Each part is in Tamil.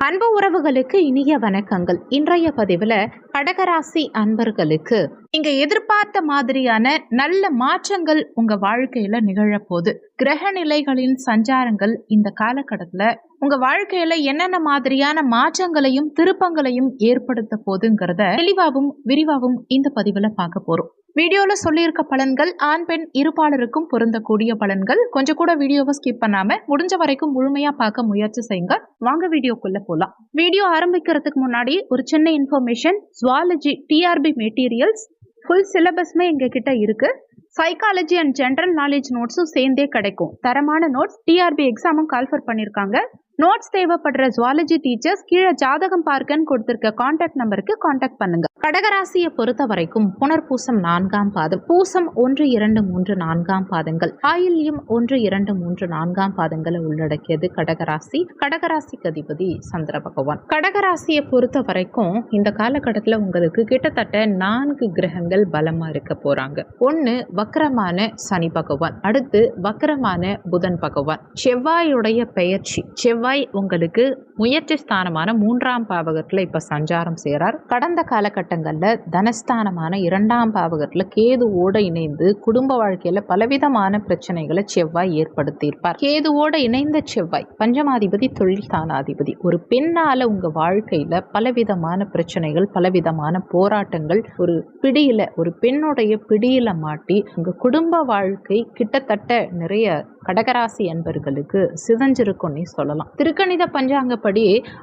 அன்பு உறவுகளுக்கு இனிய வணக்கங்கள். இன்றைய பதிவுல கடகராசி அன்பர்களுக்கு நீங்க எதிர்பார்த்த மாதிரியான நல்ல மாற்றங்கள் உங்க வாழ்க்கையில நிகழப்போகுது. கிரக நிலைகளின் சஞ்சாரங்கள் இந்த காலகட்டத்துல உங்க வாழ்க்கையில என்னென்ன மாதிரியான மாற்றங்களையும் திருப்பங்களையும் ஏற்படுத்த போகுதுங்கிறத தெளிவாகவும் விரிவாகவும் இந்த பதிவுல பார்க்க போறோம். வீடியோல சொல்லியிருக்க பலன்கள் ஆண் பெண் இருபாலருக்கும் பொருந்தக்கூடிய பலன்கள். கொஞ்சம் கூட வீடியோவை ஸ்கிப் பண்ணாம முடிஞ்ச வரைக்கும் முழுமையா பார்க்க முயற்சி செய்யுங்க. வாங்க வீடியோக்குள்ள போலாம். வீடியோ ஆரம்பிக்கிறதுக்கு முன்னாடி ஒரு சின்ன information. Zoology TRB materials full சிலபஸ்மே எங்க கிட்ட இருக்கு. சைக்காலஜி அண்ட் ஜென்ரல் நாலேஜ் நோட்ஸும் சேர்ந்தே கிடைக்கும். தரமான நோட்ஸ். டிஆர்பி எக்ஸாமும் கால்ஃபர் பண்ணியிருக்காங்க. நோட்ஸ் தேவைப்படுற ஜுவாலஜி டீச்சர்ஸ் கீழே ஜாதகம் பார்க்கன்னு கொடுத்திருக்க கான்டாக்ட் நம்பருக்கு கான்டாக்ட் பண்ணுங்க. கடகராசியை பொறுத்த வரைக்கும் புனர்பூசம் 4ஆம் பாதம், பூசம் 1, 2, 3, 4ஆம் பாதங்கள், ஆயில்யம் 1, 2, 3, 4ஆம் பாதங்களை உள்ளடக்கியது கடகராசி. கடகராசிக்கு அதிபதி சந்திர பகவான். கடகராசியை பொறுத்த வரைக்கும் இந்த காலகட்டத்தில் உங்களுக்கு கிட்டத்தட்ட 4 கிரகங்கள் பலமா இருக்க போறாங்க. ஒன்று வக்ரமான சனி பகவான், அடுத்து வக்ரமான புதன் பகவான், செவ்வாயுடைய பெயர்ச்சி. செவ்வாய் உங்களுக்கு முயற்சி ஸ்தானமான 3ஆம் பாவகத்துல இப்ப சஞ்சாரம் செய்யறார். கடந்த காலகட்டங்கள்ல தனஸ்தானமான 2ஆம் பாவகத்துல கேதுவோட இணைந்து குடும்ப வாழ்க்கையில பலவிதமான பிரச்சனைகளை செவ்வாய் ஏற்படுத்தியிருப்பார். கேதுவோட இணைந்த செவ்வாய் பஞ்சமாதிபதி, தொழில் ஸ்தானாதிபதி. ஒரு பெண்ணால உங்க வாழ்க்கையில பலவிதமான பிரச்சனைகள், பலவிதமான போராட்டங்கள், ஒரு பெண்ணுடைய பிடியில மாட்டி உங்க குடும்ப வாழ்க்கை கிட்டத்தட்ட நிறைய கடகராசி என்பர்களுக்கு சிதஞ்சிருக்கும்னு சொல்லலாம். திருக்கணித பஞ்சாங்கப்படி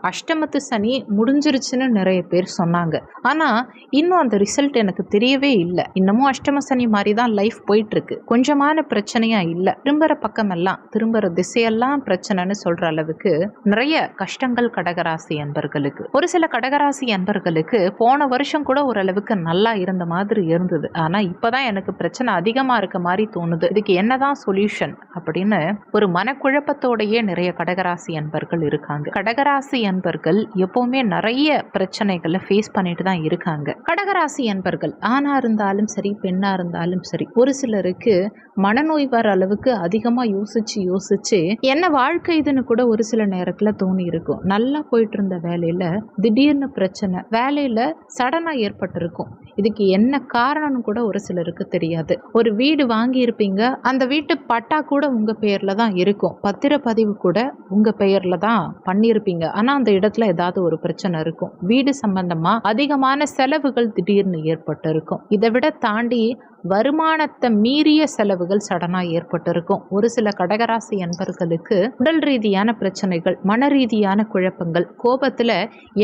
அஷ்டமத்து சனி முடிஞ்சிருச்சுன்னு நிறைய பேர் சொன்னாங்க. ஆனா இன்னும் அந்த ரிசல்ட் எனக்கு தெரியவே இல்லை. இன்னமும் அஷ்டம சனி மாதிரி தான் லைஃப் போயிட்டு இருக்கு. கொஞ்சமான பிரச்சனையா இல்லை. திரும்புற பக்கமெல்லாம், திரும்புற திசையெல்லாம் பிரச்சனைன்னு சொல்ற அளவுக்கு நிறைய கஷ்டங்கள் கடகராசி என்பர்களுக்கு. ஒரு சில கடகராசி என்பர்களுக்கு போன வருஷம் கூட ஓரளவுக்கு நல்லா இருந்த மாதிரி இருந்தது. ஆனா இப்பதான் எனக்கு பிரச்சனை அதிகமா இருக்க மாதிரி தோணுது. இதுக்கு என்னதான் சொல்யூஷன் அப்படின்னு ஒரு மனக்குழப்பத்தோடையே நிறைய கடகராசி அன்பர்கள் இருக்காங்க. கடகராசி அன்பர்கள் எப்பவுமே நிறைய பிரச்சனைகளை ஃபேஸ் பண்ணிட்டு தான் இருக்காங்க. கடகராசி அன்பர்கள் ஆணா இருந்தாலும் சரி, பெண்ணா இருந்தாலும் சரி, ஒரு சிலருக்கு மனநோய் வர அளவுக்கு அதிகமா யோசிச்சு என்ன வாழ்க்கை இதுன்னு கூட ஒரு சில நேரத்துல தோணி இருக்கும். நல்லா போயிட்டு இருந்த வேலையில திடீர்னு பிரச்சனை, வேலையில சடனா ஏற்பட்டிருக்கும். இதுக்கு என்ன காரணம்னு கூட ஒரு சிலருக்கு தெரியாது. ஒரு வீடு வாங்கி இருப்பீங்க, அந்த வீட்டு பட்டா கூட உங்க பெயர்ல தான் இருக்கும், பத்திரப்பதிவு கூட உங்க பெயர்ல தான் பண்ணியிருப்பீங்க. ஆனா அந்த இடத்துல ஏதாவது ஒரு பிரச்சனை இருக்கும். வீடு சம்பந்தமா அதிகமான செலவுகள் திடீர்னு ஏற்பட்டு இருக்கும். இதை விட தாண்டி வருமானத்தை மீறிய செலவுகள் சடனா ஏற்பட்டிருக்கும். ஒரு சில கடகராசி அன்பர்களுக்கு உடல் ரீதியான பிரச்சனைகள், மன ரீதியான குழப்பங்கள், கோபத்துல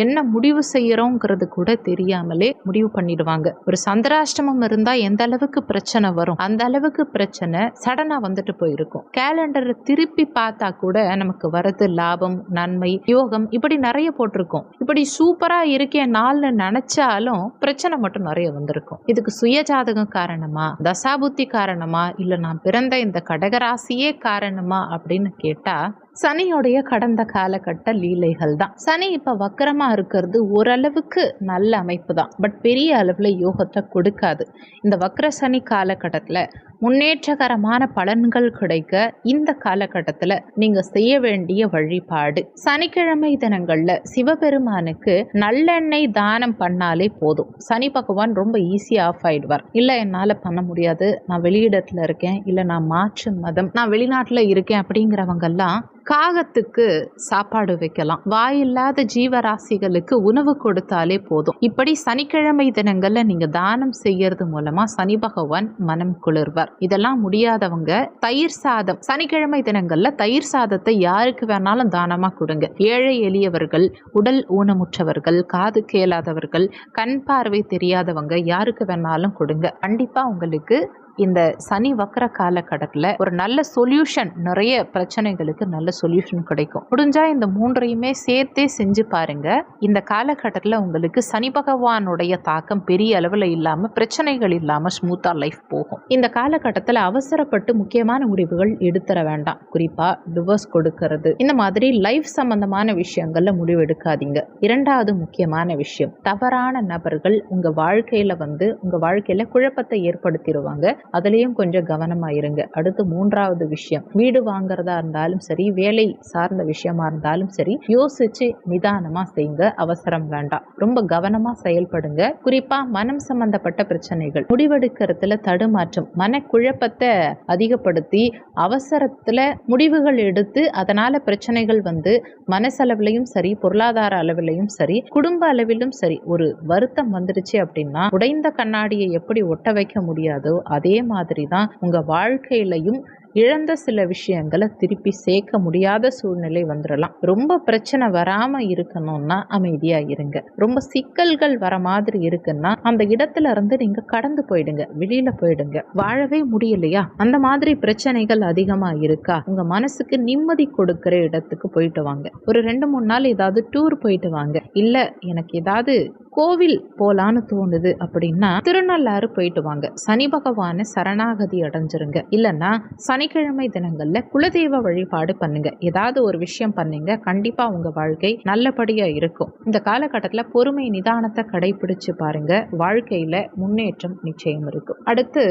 என்ன முடிவு செய்யறோங்கிறது கூட தெரியாமலே முடிவு பண்ணிடுவாங்க. ஒரு சந்திராஷ்டமம் இருந்தா எந்த அளவுக்கு பிரச்சனை வரும், அந்த அளவுக்கு பிரச்சனை சடனா வந்துட்டு போயிருக்கும். கேலண்டரை திருப்பி பார்த்தா கூட நமக்கு வரது லாபம், நன்மை, யோகம் இப்படி நிறைய போட்டிருக்கும். இப்படி சூப்பரா இருக்கேன் நாள்னு நினைச்சாலும் பிரச்சனை மட்டும் நிறைய வந்திருக்கும். இதுக்கு சுயஜாதகம் காரணம், தசாபுத்தி காரணமா, இல்ல நான் பிறந்த இந்த கடகராசியே காரணமா அப்படின்னு கேட்டா சனியோடைய கடந்த காலகட்ட லீலைகள் தான். சனி இப்ப வக்கரமா இருக்கிறது ஓரளவுக்கு நல்ல அமைப்பு தான், பட் பெரிய அளவுல யோகத்தை கொடுக்காது. இந்த வக்கர சனி காலகட்டத்துல முன்னேற்றகரமான பலன்கள் கிடைக்க இந்த காலகட்டத்துல நீங்க செய்ய வேண்டிய வழிபாடு, சனிக்கிழமை தினங்கள்ல சிவபெருமானுக்கு நல்லெண்ணெய் தானம் பண்ணாலே போதும். சனி பகவான் ரொம்ப ஈஸியா ஆஃப் ஆயிடுவார். இல்ல என்னால பண்ண முடியாது, நான் வெளியிடத்துல இருக்கேன், இல்ல நான் மாற்று மதம், நான் வெளிநாட்டுல இருக்கேன் அப்படிங்கிறவங்க எல்லாம் காகத்துக்கு சாப்பாடு வைக்கலாம். வாயில்லாத ஜீவராசிகளுக்கு உணவு கொடுத்தாலே போதும். இப்படி சனிக்கிழமை தினங்கள்ல நீங்க தானம் செய்யறது மூலமா சனி பகவான் மனம் குளிர்வார். இதெல்லாம் முடியாதவங்க தயிர் சாதம், சனிக்கிழமை தினங்கள்ல தயிர் சாதத்தை யாருக்கு வேணாலும் தானமா கொடுங்க. ஏழை எளியவர்கள், உடல் ஊனமுற்றவர்கள், காது கேளாதவர்கள், கண் பார்வை தெரியாதவங்க யாருக்கு வேணாலும் கொடுங்க. கண்டிப்பா உங்களுக்கு இந்த சனி வக்கர காலகட்டத்தில் ஒரு நல்ல சொல்யூஷன், நிறைய பிரச்சனைகளுக்கு நல்ல சொல்யூஷன் கிடைக்கும். முடிஞ்சா இந்த மூன்றையுமே சேர்த்தே செஞ்சு பாருங்க. இந்த காலகட்டத்தில் உங்களுக்கு சனி பகவானுடைய தாக்கம் பெரிய அளவில் இல்லாமல், பிரச்சனைகள் இல்லாமல் ஸ்மூத்தா லைஃப் போகும். இந்த காலகட்டத்தில் அவசரப்பட்டு முக்கியமான முடிவுகள் எடுத்துற வேண்டாம். குறிப்பா டிவோர்ஸ் கொடுக்கறது, இந்த மாதிரி லைஃப் சம்பந்தமான விஷயங்கள்ல முடிவு எடுக்காதீங்க. இரண்டாவது முக்கியமான விஷயம், தவறான நபர்கள் உங்க வாழ்க்கையில குழப்பத்தை ஏற்படுத்திடுவாங்க. அதுலயும் கொஞ்சம் கவனமா இருங்க. அடுத்து 3வது விஷயம், வீடு வாங்குறதா இருந்தாலும் சரி, வேலை சார்ந்த விஷயமா இருந்தாலும் சரி, யோசிச்சு நிதானமா செய்யுங்க. அவசரம் வேண்டாம். ரொம்ப கவனமா செயல்படுங்க. குறிப்பா மனம் சம்பந்தப்பட்ட பிரச்சனைகள், முடிவெடுக்கிறதுல தடுமாற்றம், மனக்குழப்பத்தை அதிகப்படுத்தி அவசரத்துல முடிவுகள் எடுத்து அதனால பிரச்சனைகள் வந்து மனசளவிலையும் சரி, பொருளாதார அளவிலையும் சரி, குடும்ப அளவிலும் சரி, ஒரு வருத்தம் வந்துடுச்சு அப்படின்னா உடைந்த கண்ணாடியை எப்படி ஒட்ட வைக்க முடியாதோ அதே மாதிரி தான் உங்க வாழ்க்கையிலையும் இழந்த சில விஷயங்களை திருப்பி சேர்க்க முடியாத சூழ்நிலை வந்துடலாம். ரொம்ப பிரச்சனை வராம இருக்கணும்னா அமைதியா இருங்க. ரொம்ப சிக்கல்கள் வர மாதிரி இருக்குன்னா அந்த இடத்துல இருந்து நீங்க கடந்து போயிடுங்க, வெளியில போயிடுங்க. வாழவே முடியலையா, அந்த மாதிரி பிரச்சனைகள் அதிகமா இருக்கா, உங்க மனசுக்கு நிம்மதி கொடுக்கிற இடத்துக்கு போயிட்டு வாங்க. ஒரு 2-3 நாள் ஏதாவது டூர் போயிட்டு வாங்க. இல்ல எனக்கு ஏதாவது கோவில் போலான்னு தோணுது அப்படின்னா திருநள்ளாறு போயிட்டு வாங்க. சனி பகவான சரணாகதி அடைஞ்சிருங்க. இல்லைன்னா சனிக்கிழமை தினங்கள்ல குலதெய்வ வழிபாடு பண்ணுங்க. ஏதாவது ஒரு விஷயம் பண்ணீங்க, கண்டிப்பா உங்க வாழ்க்கை நல்லபடியா இருக்கும். இந்த காலகட்டத்துல பொறுமை நிதானத்தை கடைபிடிச்சு பாருங்க. வாழ்க்கையில முன்னேற்றம் நிச்சயம் இருக்கும். அடுத்து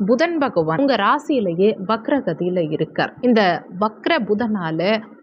புதன் பகவான் உங்க ராசியிலேயே வக்ரகதியில இருக்கார். இந்த வக்ர புதனால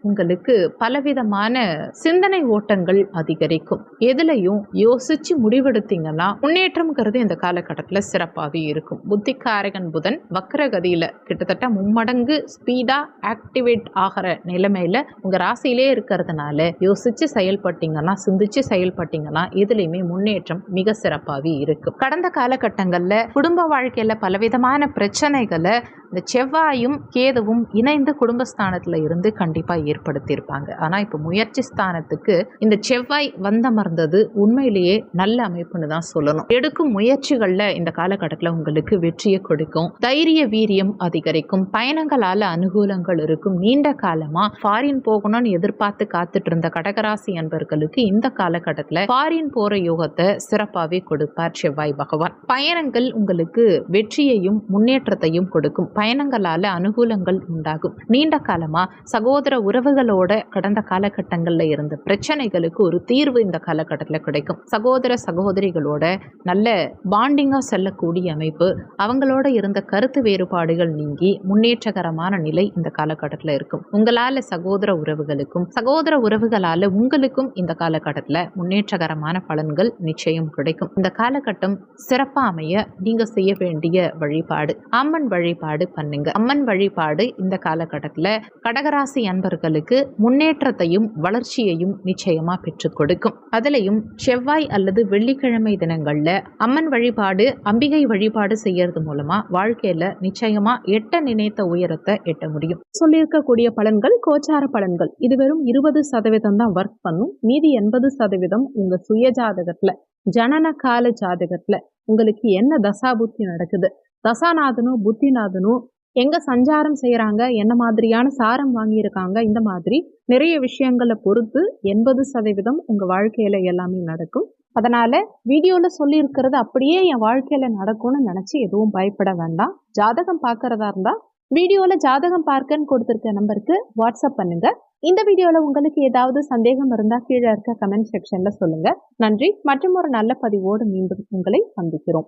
உங்களுக்கு பலவிதமான சிந்தனை ஓட்டங்கள் அதிகரிக்கும். எதுலையும் யோசிச்சு முடிவெடுத்தீங்கன்னா முன்னேற்றம்ங்கிறது இந்த காலகட்டத்தில் சிறப்பாகவே இருக்கும். புத்திகாரகன் புதன் வக்ரகதியில கிட்டத்தட்ட 3 மடங்கு ஸ்பீடா ஆக்டிவேட் ஆகிற நிலைமையில உங்க ராசியிலே இருக்கிறதுனால யோசிச்சு செயல்பட்டீங்கன்னா, சிந்திச்சு செயல்பட்டீங்கன்னா எதுலையுமே முன்னேற்றம் மிக சிறப்பாகவே இருக்கும். கடந்த காலகட்டங்கள்ல குடும்ப வாழ்க்கையில பலவிதமான பிரச்சனைகளை இந்த செவ்வாயும் கேதுவும் இணைந்து குடும்பஸ்தானத்துல இருந்து கண்டிப்பா ஏற்படுத்தியிருப்பாங்க. ஆனா இப்ப முயற்சி ஸ்தானத்துக்கு இந்த செவ்வாய் வந்தமர்ந்தது உண்மையிலேயே நல்ல அமைப்புன்னு தான் சொல்லணும். எடுக்கும் முயற்சிகள்ல இந்த காலகட்டத்தில் உங்களுக்கு வெற்றியை கொடுக்கும். தைரிய வீரியம் அதிகரிக்கும். பயணங்களால அனுகூலங்கள் இருக்கும். நீண்ட காலமா ஃபாரின் போகணும்னு எதிர்பார்த்து காத்துட்டு இருந்த கடகராசி அன்பர்களுக்கு இந்த காலகட்டத்தில் ஃபாரின் போற யோகத்தை சிறப்பாகவே கொடுப்பார் செவ்வாய் பகவான். பயணங்கள் உங்களுக்கு வெற்றியையும் முன்னேற்றத்தையும் கொடுக்கும். பயணங்களால அனுகூலங்கள் உண்டாகும். நீண்ட காலமா சகோதர உறவுகளோட கடந்த காலகட்டங்கள்ல இருந்த பிரச்சனைகளுக்கு ஒரு தீர்வு இந்த காலகட்டத்தில் கிடைக்கும். சகோதர சகோதரிகளோட நல்ல பாண்டிங்கா செல்லக்கூடிய அமைப்பு, அவங்களோட இருந்த கருத்து வேறுபாடுகள் நீங்கி முன்னேற்றகரமான நிலை இந்த காலகட்டத்தில் இருக்கும். உங்களால சகோதர உறவுகளுக்கும் சகோதர உறவுகளால உங்களுக்கும் இந்த காலகட்டத்தில் முன்னேற்றகரமான பலன்கள் நிச்சயம் கிடைக்கும். இந்த காலகட்டம் சிறப்பா அமைய நீங்க செய்ய வேண்டிய வழிபாடு அம்மன் வழிபாடு பண்ணுங்க. அம்மன் வழிபாடு இந்த காலகட்டத்தில் கடகராசி அன்பர்களுக்கு முன்னேற்றத்தையும் வளர்ச்சியையும் நிச்சயமா பெற்றுக் கொடுக்கும். அதுலயும் செவ்வாய் அல்லது வெள்ளிக்கிழமை தினங்கள்ல அம்மன் வழிபாடு, அம்பிகை வழிபாடு செய்யறது மூலமா வாழ்க்கையில நிச்சயமா எட்ட நினைத்த உயரத்தை எட்ட முடியும். சொல்லியிருக்கக்கூடிய பலன்கள் கோச்சார பலன்கள். இது வெறும் 20% தான் ஒர்க் பண்ணும். மீதி 80% உங்க சுய ஜாதகத்துல, ஜனன கால ஜாதகத்துல உங்களுக்கு என்ன தசாபுத்தி நடக்குது, தசாநாதனும் புத்திநாதனும் எங்க சஞ்சாரம் செய்யறாங்க, என்ன மாதிரியான சாரம் வாங்கியிருக்காங்க, இந்த மாதிரி நிறைய விஷயங்களை பொறுத்து 80% உங்க வாழ்க்கையில எல்லாமே நடக்கும். அதனால வீடியோல சொல்லி இருக்கிறது அப்படியே என் வாழ்க்கையில நடக்கும்னு நினைச்சு எதுவும் பயப்பட வேண்டாம். ஜாதகம் பார்க்கறதா இருந்தா வீடியோல ஜாதகம் பார்க்கன்னு கொடுத்திருக்க நம்பருக்கு வாட்ஸ்அப் பண்ணுங்க. இந்த வீடியோல உங்களுக்கு ஏதாவது சந்தேகம் இருந்தா கீழே இருக்க கமெண்ட் செக்ஷன்ல சொல்லுங்க. நன்றி. மற்றும் ஒரு நல்ல பதிவோடு மீண்டும் உங்களை சந்திக்கிறோம்.